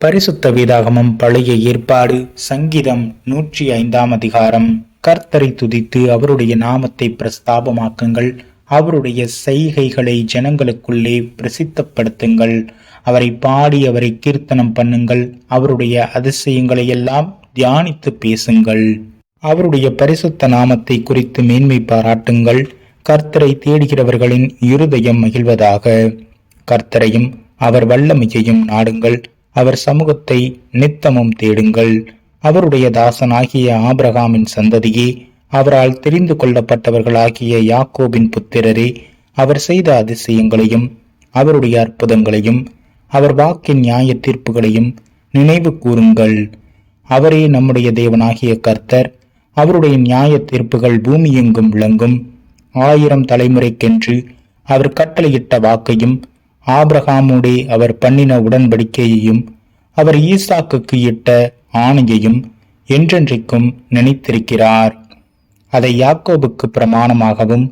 பரிசுத்த வேதாகமம் பழைய ஏற்பாடு சங்கீதம் 105 அதிகாரம். கர்த்தரை துதித்து அவருடைய நாமத்தை பிரஸ்தாபமாக்குங்கள், அவருடைய செய்கைகளை ஜனங்களுக்குள்ளே பிரசித்தப்படுத்துங்கள். அவரை பாடி அவரை கீர்த்தனம் பண்ணுங்கள், அவருடைய அதிசயங்களை எல்லாம் தியானித்து பேசுங்கள். அவருடைய பரிசுத்த நாமத்தை குறித்து மேன்மை பாராட்டுங்கள். கர்த்தரை தேடுகிறவர்களின் இருதயம் மகிழ்வதாக. கர்த்தரையும் அவர் வல்லமையையும் நாடுங்கள், அவர் சமூகத்தை நித்தமும் தேடுங்கள். அவருடைய தாசனாகிய ஆபிரகாமின் சந்ததியே, அவரால் தெரிந்து கொள்ளப்பட்டவர்களாகிய யாக்கோபின் புத்திரரே, அவர் செய்த அதிசயங்களையும் அவருடைய அற்புதங்களையும் அவர் வாக்கின் நியாய தீர்ப்புகளையும் நினைவு கூறுங்கள். அவரே நம்முடைய தேவனாகிய கர்த்தர். அவருடைய நியாய தீர்ப்புகள் பூமியெங்கும் விளங்கும். 1000 தலைமுறைக்கென்று அவர் கட்டளையிட்ட வாக்கையும் ஆபிரகாமோடே அவர் பண்ணின உடன்படிக்கையையும் அவர் ஈசாக்குக்கு இட்ட ஆணையையும் என்றென்றைக்கும் நினைத்திருக்கிறார். அதை யாக்கோபுக்கு பிரமாணமாகவும்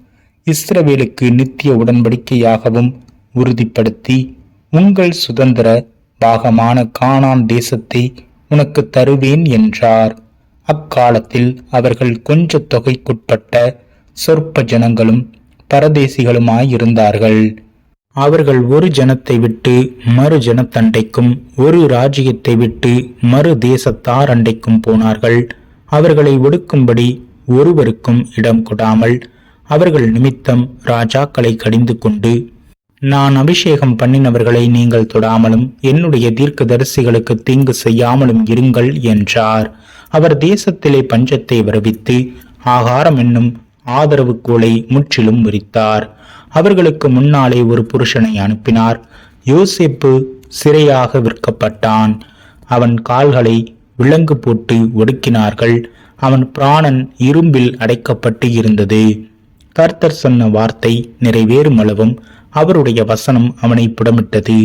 இஸ்ரவேலுக்கு நித்திய உடன்படிக்கையாகவும் உறுதிப்படுத்தி, உங்கள் சுதந்திர பாகமான கானான் தேசத்தை உனக்கு தருவேன் என்றார். அக்காலத்தில் அவர்கள் கொஞ்ச தொகைக்குட்பட்ட சொற்ப ஜனங்களும் பரதேசிகளுமாயிருந்தார்கள். அவர்கள் ஒரு ஜனத்தை விட்டு மறு ஜனத்தண்டைக்கும் ஒரு ராஜ்யத்தை விட்டு மறு தேசத்தார் அண்டைக்கும் போனார்கள். அவர்களை ஒடுக்கும்படி ஒருவருக்கும் இடம் கொடாமல் அவர்கள் நிமித்தம் ராஜாக்களை கடிந்து கொண்டு, நான் அபிஷேகம் பண்ணினவர்களை நீங்கள் தொடாமலும் என்னுடைய தீர்க்கதரிசிகளுக்கு தீங்கு செய்யாமலும் இருங்கள் என்றார். அவர் தேசத்திலே பஞ்சத்தை வரவித்து ஆகாரம் என்னும் ஆதரவு கோலை முற்றிலும் முறித்தார். அவர்களுக்கு முன்னாலே ஒரு புருஷனை அனுப்பினார். யோசேப்பு சிறையாக விற்கப்பட்டான். அவன் கால்களை விலங்கு போட்டு ஒடுக்கினார்கள். அவன் பிராணன் இரும்பில் அடைக்கப்பட்டு இருந்தது. கர்த்தர் சொன்ன வார்த்தை நிறைவேறும் அளவும் அவருடைய வசனம் அவனை புடமிட்டது.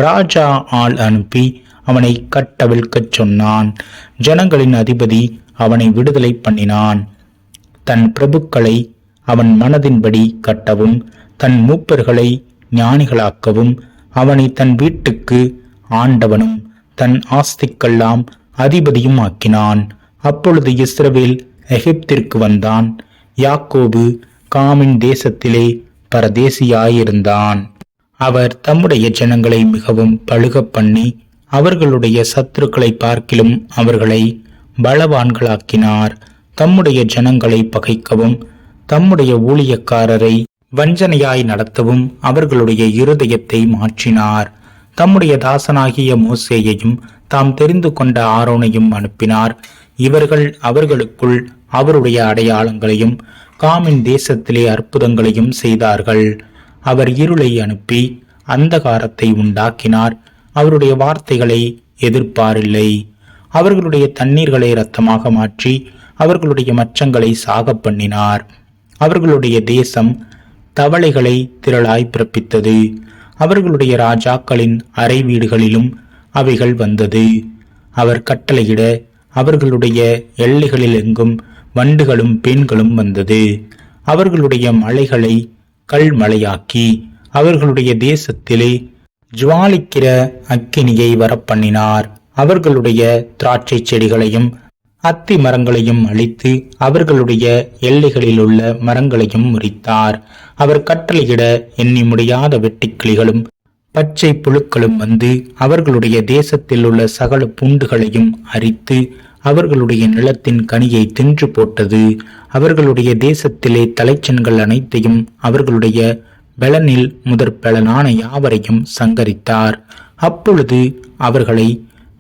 ராஜா ஆள் அனுப்பி அவனை கட்டவிழ்க்கச் சொன்னான். ஜனங்களின் அதிபதி அவனை விடுதலை பண்ணினான். தன் பிரபுக்களை அவன் மனதின்படி கட்டவும் தன் மூப்பர்களை ஞானிகளாக்கவும் அவனை தன் வீட்டுக்கு ஆண்டவனும் தன் ஆஸ்திக்கெல்லாம் அதிபதியும் ஆக்கினான். அப்பொழுது இஸ்ரவேல் எகிப்திற்கு வந்தான். யாக்கோபு காமின் தேசத்திலே பரதேசியாயிருந்தான். அவர் தம்முடைய ஜனங்களை மிகவும் பழுக பண்ணி அவர்களுடைய சத்துருக்களை பார்க்கிலும் அவர்களை பலவான்களாக்கினார். தம்முடைய ஜனங்களை பகைக்கவும் தம்முடைய ஊழியக்காரரை வஞ்சனையாய் நடத்தவும் அவர்களுடைய இருதயத்தை மாற்றினார். தம்முடைய தாசனாகிய மோசேயையும் தாம் தெரிந்து கொண்ட ஆரோனையும் அனுப்பினார். இவர்கள் அவர்களுக்குள் அவருடைய அடையாளங்களையும் காமின் தேசத்திலே அற்புதங்களையும் செய்தார்கள். அவர் இருளை அனுப்பி அந்தகாரத்தை உண்டாக்கினார். அவருடைய வார்த்தைகளை எதிர்ப்பாரில்லை. அவர்களுடைய தண்ணீர்களை இரத்தமாக மாற்றி அவர்களுடைய மச்சங்களை சாக பண்ணினார். அவர்களுடைய தேசம் தவளைகளை திரளாய் பிறப்பித்தது. அவர்களுடைய ராஜாக்களின் அறை வீடுகளிலும் அவைகள் வந்தது. அவர் கட்டளையிட அவர்களுடைய எல்லைகளில் எங்கும் வண்டுகளும் பெண்களும் வந்தது. அவர்களுடைய மலைகளை கல்மலையாக்கி அவர்களுடைய தேசத்திலே ஜுவாலிக்கிற அக்கினியை வரப்பண்ணினார். அவர்களுடைய திராட்சை செடிகளையும் அத்தி மரங்களையும் அழித்து அவர்களுடைய எல்லைகளில் உள்ள மரங்களையும் முறித்தார். அவர் கட்டளையிட எண்ணி முடியாத வெட்டுக்கிளிகளும் பச்சை புழுக்களும் வந்து அவர்களுடைய தேசத்தில் உள்ள சகல பூண்டுகளையும் அரித்து அவர்களுடைய நிலத்தின் கனியை தின்று போட்டது. அவர்களுடைய தேசத்திலே தலைச்சன்கள் அனைத்தையும் அவர்களுடைய பெலனில் முதற்பெலனான யாவரையும் சங்கரித்தார். அப்பொழுது அவர்களை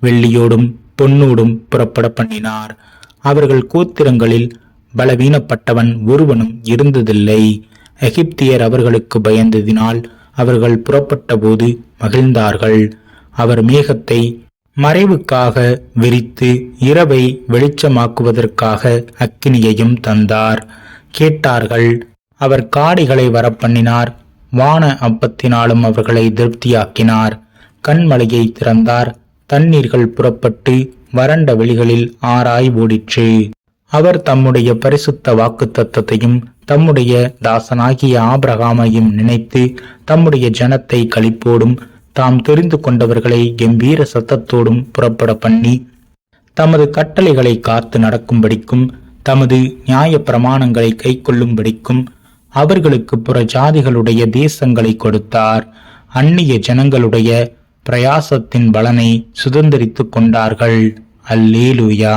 வெள்ளியோடும் பொன்னோடும் புறப்பட பண்ணினார். அவர்கள் கோத்திரங்களில் பலவீனப்பட்டவன் ஒருவனும் இருந்ததில்லை. எகிப்தியர் அவர்களுக்கு பயந்ததினால் அவர்கள் புறப்பட்ட போது மகிழ்ந்தார்கள். அவர் மேகத்தை மறைவுக்காக விரித்து இரவை வெளிச்சமாக்குவதற்காக அக்கினியையும் தந்தார். கேட்டார்கள். அவர் காடைகளை வரப்பண்ணினார். வான அப்பத்தினாலும் அவர்களை திருப்தியாக்கினார். கண்மலையை திறந்தார். தண்ணீர்கள் புறப்பட்டு வறண்ட வெளிகளில் ஆராய் ஓடிற்று. அவர் தம்முடைய பரிசுத்த வாக்குத்தத்தத்தையும் தம்முடைய தாசனாகிய ஆபிரகாமையும் நினைத்து தம்முடைய ஜனத்தை களிப்போடும் தாம் தெரிந்து கொண்டவர்களை கம்பீர சத்தத்தோடும் புறப்பட பண்ணி தமது கட்டளைகளை காத்து நடக்கும்படிக்கும் தமது நியாய பிரமாணங்களை கைக்கொள்ளும்படிக்கும் அவர்களுக்கு புற ஜாதிகளுடைய தேசங்களை கொடுத்தார். அந்நிய ஜனங்களுடைய பிரயாசத்தின் பலனை சுதந்தரித்துக் கொண்டார்கள். அல்லேலூயா.